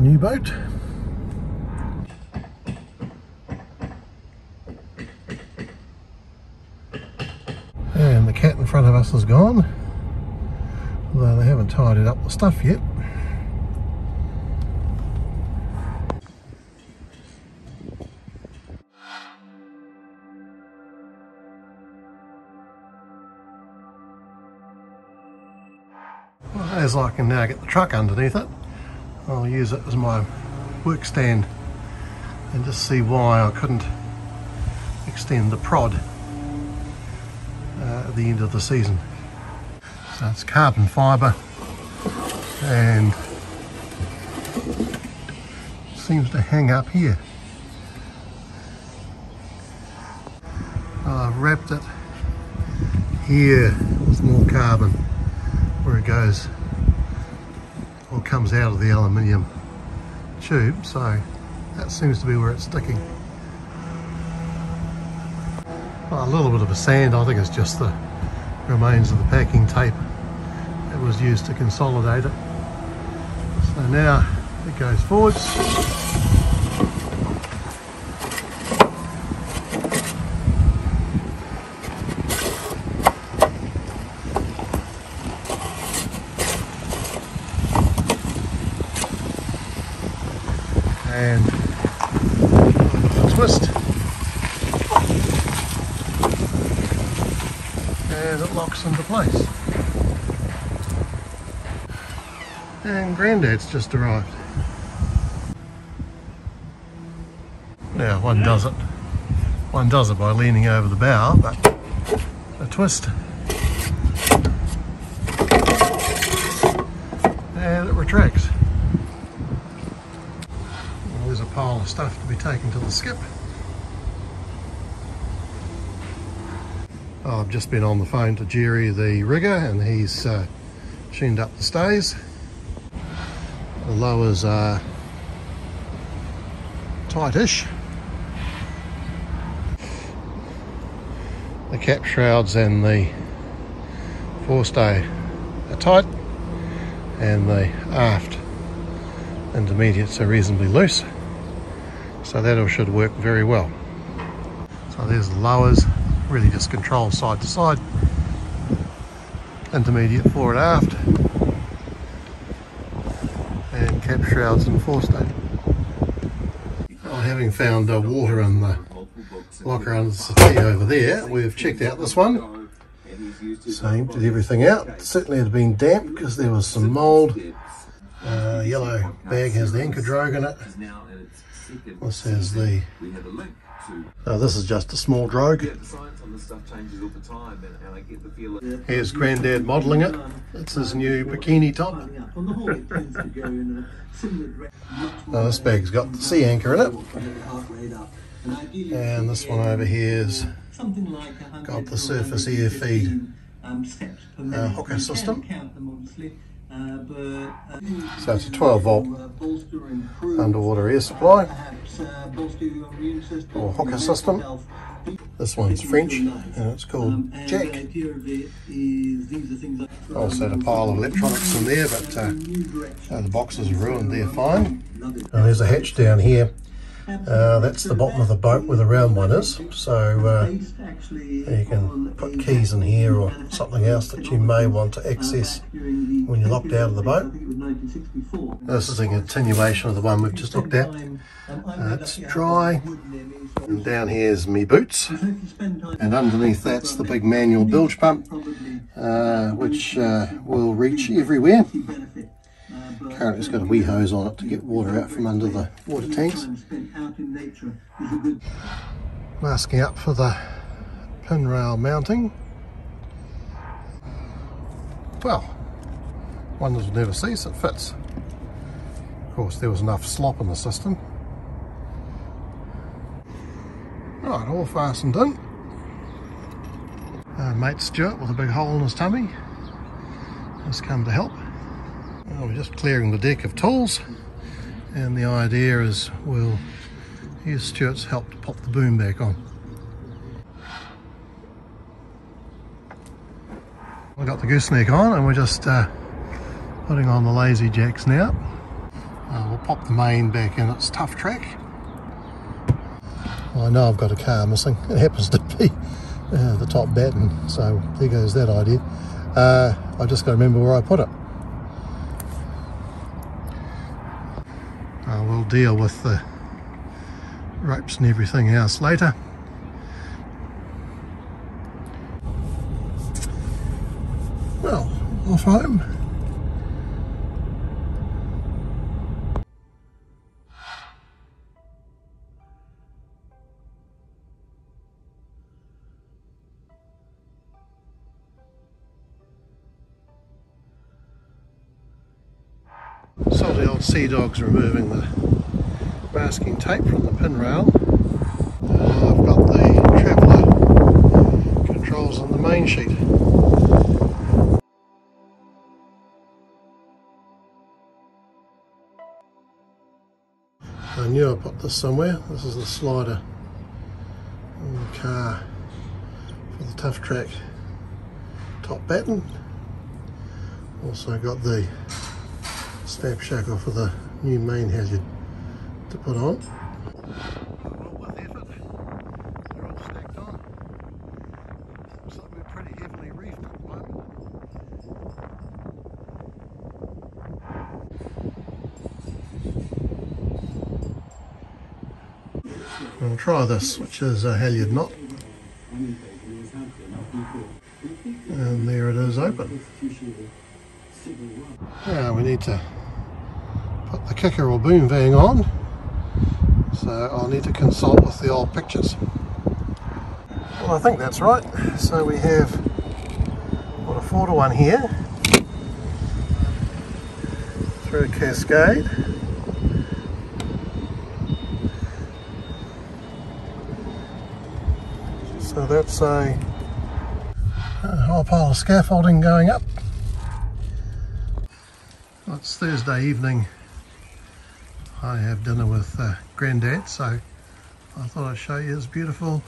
new boat. And the cat in front of us is gone, although they haven't tidied up the stuff yet. Well, as I can now get the truck underneath it, I'll use it as my work stand and just see why I couldn't extend the prod at the end of the season. So it's carbon fibre and seems to hang up here. I've wrapped it here with more carbon where it goes or comes out of the aluminium tube, so that seems to be where it's sticking. Well, a little bit of a sand, I think it's just the remains of the packing tape that was used to consolidate it. So now it goes forwards. And a twist, and it locks into place. And Grandad's just arrived. Now one does it by leaning over the bow, but a twist and it retracts. There's a pile of stuff to be taken to the skip. Oh, I've just been on the phone to Jerry, the rigger, and he's tuned up the stays. The lowers are tightish. The cap shrouds and the forestay are tight, and the aft intermediates are reasonably loose. So that all should work very well. So there's the lowers, really just control side to side. Intermediate forward aft. And cap shrouds and forestay. Well, having found water in the locker under the settee over there, we've checked out this one. So emptied everything out. Certainly had been damp because there was some mould. Yellow bag has the anchor drogue in it. This has the, this is just a small drogue. Here's Grandad modelling it. It's his new bikini top. Now this bag's got the sea anchor in it. And this one over here's got the surface air feed hooker system. So it's a 12 volt underwater air supply or hooker system. This one's French and it's called Jack. Also a pile of electronics in there, but the boxes are ruined, they're fine. Now there's a hatch down here. That's the bottom of the boat where the round one is, so you can put keys in here or something else that you may want to access when you're locked out of the boat. This is a continuation of the one we've just looked at. It's dry, and down here's me boots, and underneath that's the big manual bilge pump, which will reach everywhere. Currently it's got a wee hose on it to get water out from under the water tanks. Masking up for the pin rail mounting. Well, wonders will never cease, it fits. Of course there was enough slop in the system. Right, all fastened in. Mate Stuart with a big hole in his tummy has come to help. Well, we're just clearing the deck of tools, and the idea is we'll use Stuart's help to pop the boom back on. We've got the gooseneck on and we're just putting on the lazy jacks now. We'll pop the main back in its tough track. Well, I know I've got a car missing. It happens to be the top batten, so there goes that idea. I just got to remember where I put it. We'll deal with the ropes and everything else later. Well, off home. So the old sea dog's removing the masking tape from the pin rail. I've got the traveller controls on the main sheet. I knew I put this somewhere. This is the slider in the car for the tough track top batten. Also got the snap shackle for the new main halyard to put on. Well, with effort, they're all stacked on. Looks like we're pretty heavily reefed at the moment. I'll try this, which is a halyard knot. And there it is, open. Now we need to put the kicker or boom vang on, so I'll need to consult with the old pictures. Well, I think that's right. So we have got a 4-to-1 here through a cascade. So that's a whole pile of scaffolding going up. Well, it's Thursday evening. I have dinner with Grandad, so I thought I'd show you his beautiful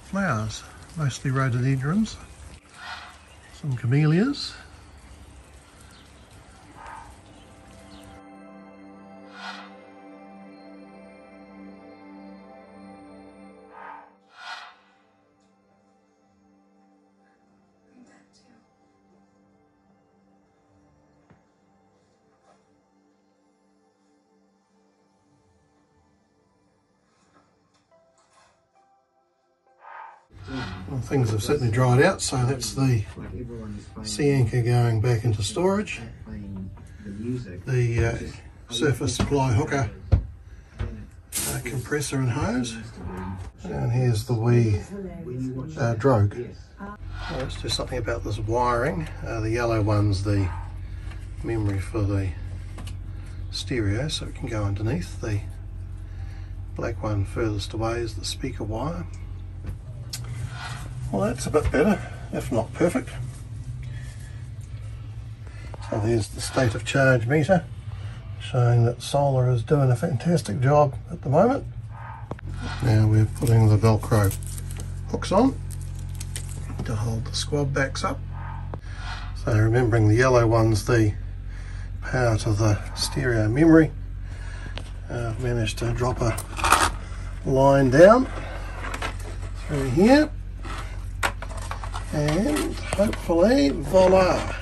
flowers, mostly rhododendrons, some camellias. Well, things have certainly dried out, so that's the sea anchor going back into storage. The surface supply hooker, compressor and hose, and here's the wee drogue. Let's do something about this wiring. The yellow one's the memory for the stereo, so it can go underneath. The black one furthest away is the speaker wire. Well, that's a bit better, if not perfect. So there's the state of charge meter, showing that solar is doing a fantastic job at the moment. Now we're putting the Velcro hooks on to hold the squab backs up. So remembering the yellow one's the power to the stereo memory. I've managed to drop a line down through here. And hopefully, voila!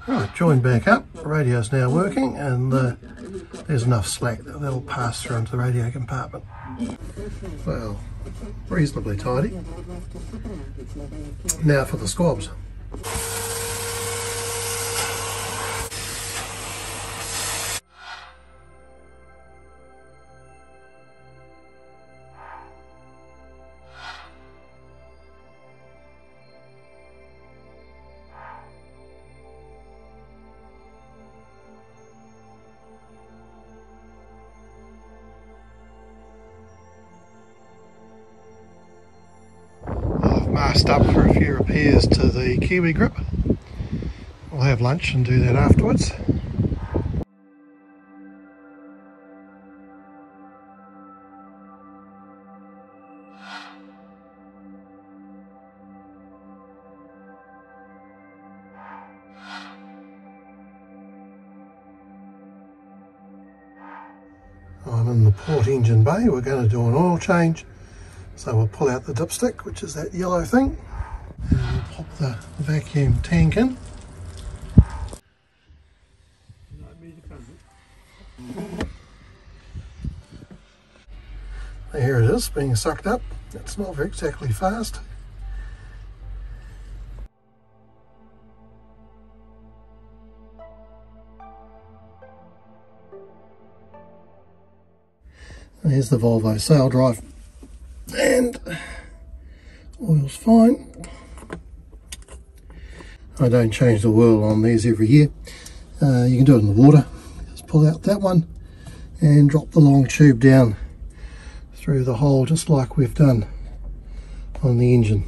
Right, joined back up, the radio's now working, and there's enough slack that'll pass through into the radio compartment. Well, reasonably tidy. Now for the squabs. Masked up for a few repairs to the KiwiGrip. We'll have lunch and do that afterwards. in the port engine bay. We're going to do an oil change, so we'll pull out the dipstick, which is that yellow thing, and we'll pop the vacuum tank in. Here it is, being sucked up. It's not very exactly fast. Here's the Volvo Saildrive, and oil's fine. I don't change the oil on these every year. You can do it in the water. Just pull out that one and drop the long tube down through the hole, just like we've done on the engine.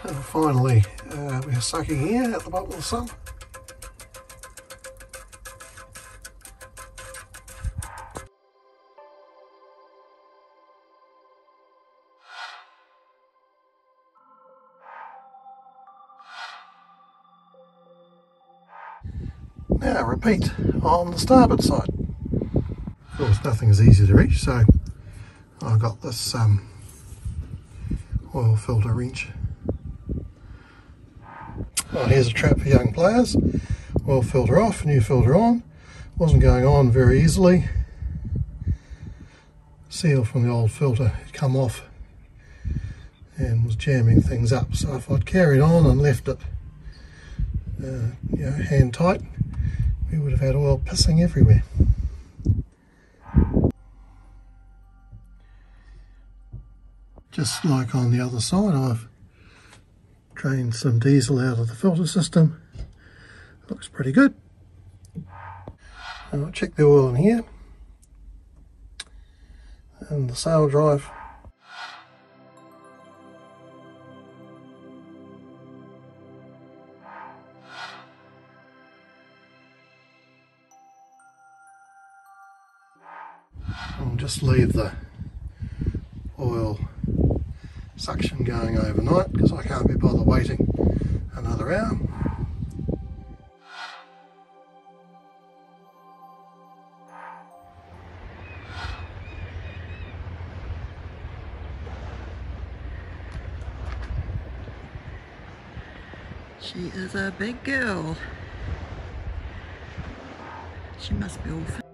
And finally, we're sucking here at the bottom of the sump. Now repeat on the starboard side. Of course, nothing is easy to reach, so I've got this oil filter wrench. Oh, here's a trap for young players. Oil filter off, new filter on. Wasn't going on very easily. Seal from the old filter had come off and was jamming things up. So if I'd carried on and left it hand tight, we would have had oil pissing everywhere. Just like on the other side, I've drained some diesel out of the filter system. Looks pretty good. I'll check the oil in here and the Saildrive. I'll just leave the oil suction going overnight because I can't be bothered waiting another hour. She is a big girl. She must be all fit.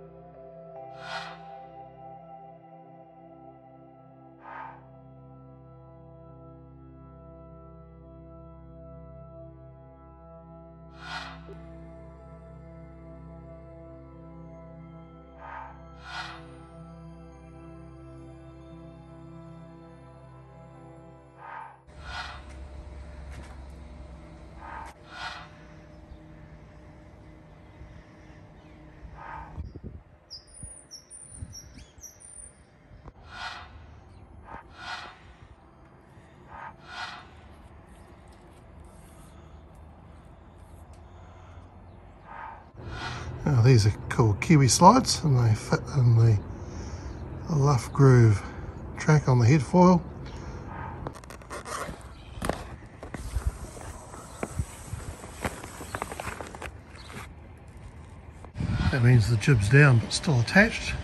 Now these are called Kiwi slides, and they fit in the luff groove track on the head foil. That means the jib's down but still attached.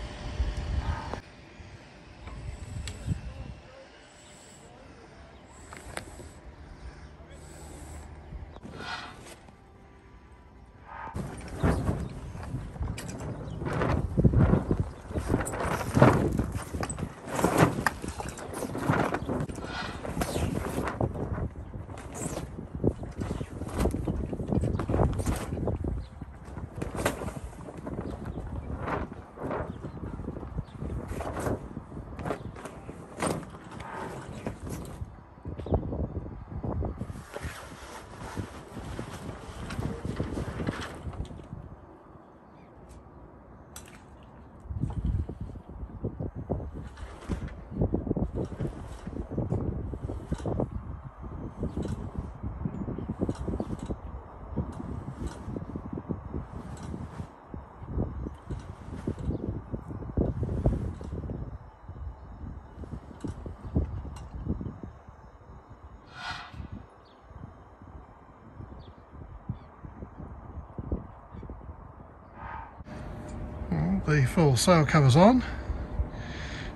The full sail covers on,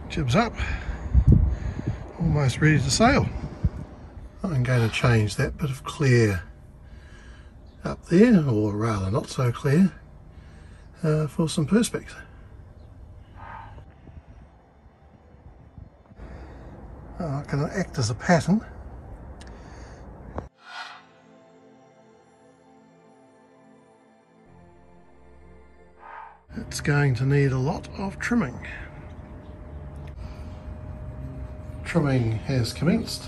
jibs up, almost ready to sail. I'm going to change that bit of clear up there, or rather not so clear, for some perspex. I can act as a pattern. It's going to need a lot of trimming. Trimming has commenced.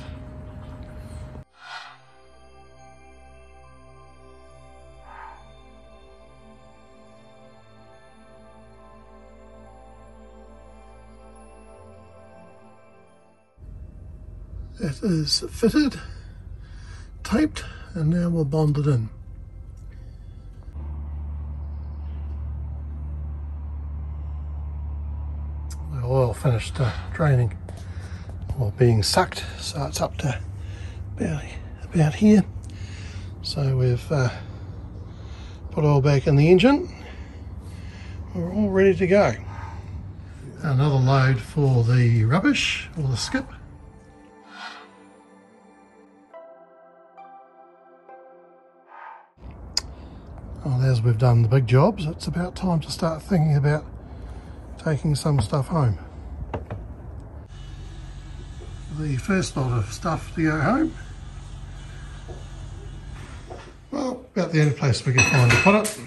It is fitted, taped, and now we'll bond it in. The oil finished draining or being sucked, so it's up to about here. So we've put oil back in the engine. We're all ready to go. Another load for the rubbish or the skip. Well, as we've done the big jobs, it's about time to start thinking about taking some stuff home. The first lot of stuff to go home, well, about the only place we can find to put it.